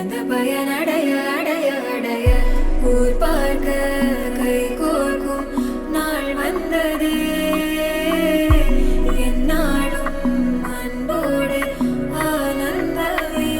பிறந்த பயனடைய அடைய அடைய ஊர் பார்க்க கை கோர்க்கும் நாள் வந்ததே என்னாலும் அன்போடு ஆனந்தமே.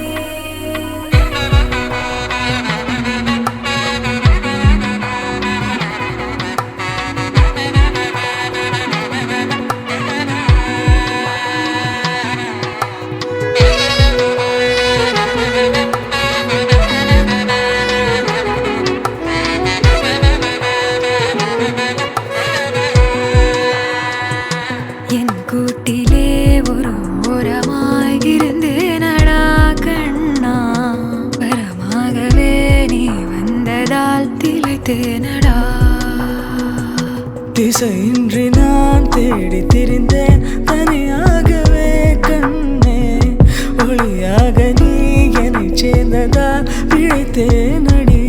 என் கூட்டிலே ஒரு ஓரமாய் இருந்தேனடா கண்ணா, வரமாகவே நீ வந்ததால் திளைத்தேனடா. திசையின்றி நான் தேடி திரிந்தேன் தனியாகவே கண்ணே, ஒளியாக நீ என்னை சேர்ந்ததால் விழித்தேனடி.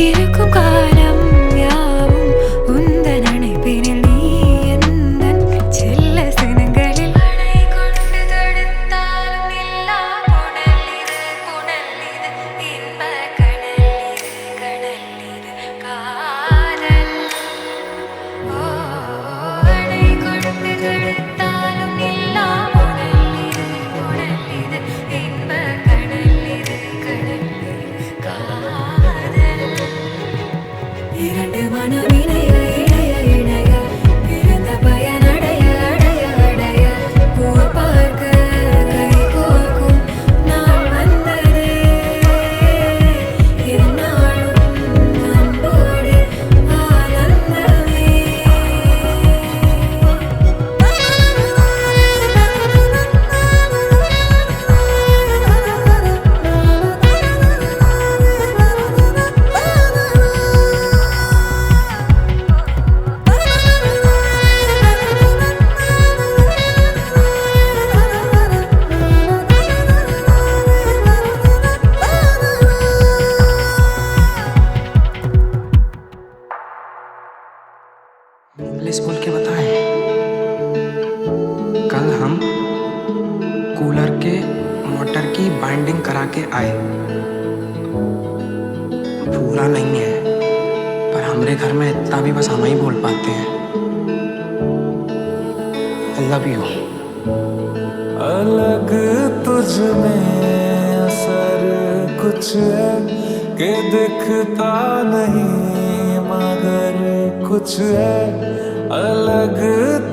இருக்கும் காலம் யாவும் உந்தன் நினைப்பினில் நீ எந்தன் செல்ல சினங்களில் அணை கொண்டு தடுத்தாலும் நில்லா புனல் இது இன்ப கடல் இது காதல். அணை கொண்டு தடுத்தாலும் நில்லா புனல் இது இன்ப கடல் இது காதல். இரண்டு மனம் இணைய இணைய இணைய பிறந்த பயனடைய அடைய அடைய ஊர் பார்க்க கை கோர்க்கும் நாள் வந்ததே என்னாலும் அன்போடு ஆனந்தமே. इंग्लिश बोल के बताएं। कल हम कूलर के मोटर की बाइंडिंग करा के आए। पूरा नहीं है, पर हमारे घर में इतना भी बस हम ही बोल पाते हैं। I love you। अलग तुझ में असर कुछ है कि दिखता नहीं, मगर कुछ है अलग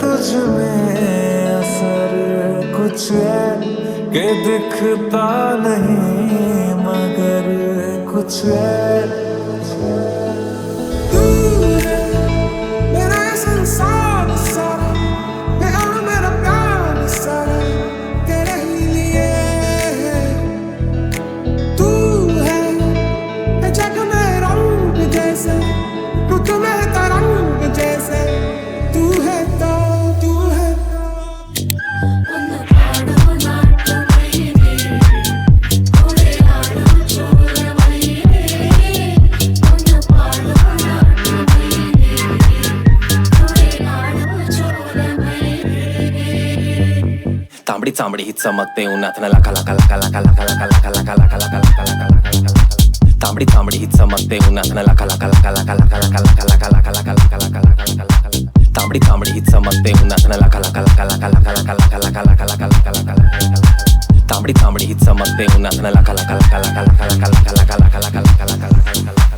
तुझ में असर कुछ है कि दिखता नहीं, मगर कुछ है। तू है मेरा संसार सारा, मेरा प्यार सारा तेरे ही लिए है। तू है जग में रंग जैसे, रुत में तरंग जैसे, तू है तो तू है ഒന്ന് പാടോ നാട്ടുമയിലേ ഒരേ ആടോ ചോരമയിലേ. ഒന്ന് പാടോ നാട്ടുമയിലേ ഒരേ ആടോ ചോരമയിലേ. तांबडी चांबडी ही चमकते उन्हातनं लाका लाका लाका लाका लाका लाका लाका लाका लाका लाका लाका लाका लाका. तांबडी चांबडी ही चमकते उन्हातनं लाका लाका लाका लाका लाका लाका लाका लाका लाका लाका लाका लाका लाका लाका. तांबडी चांबडी ही चमकते उन्हातनं लाका लाका लाका लाका लाका लाका लाका लाका लाका लाका लाका लाका लाका. तांबडी चांबडी ही चमकते उन्हातनं लाका लाका लाका लाका लाका लाका लाका लाका लाका लाका लाका लाका लाका.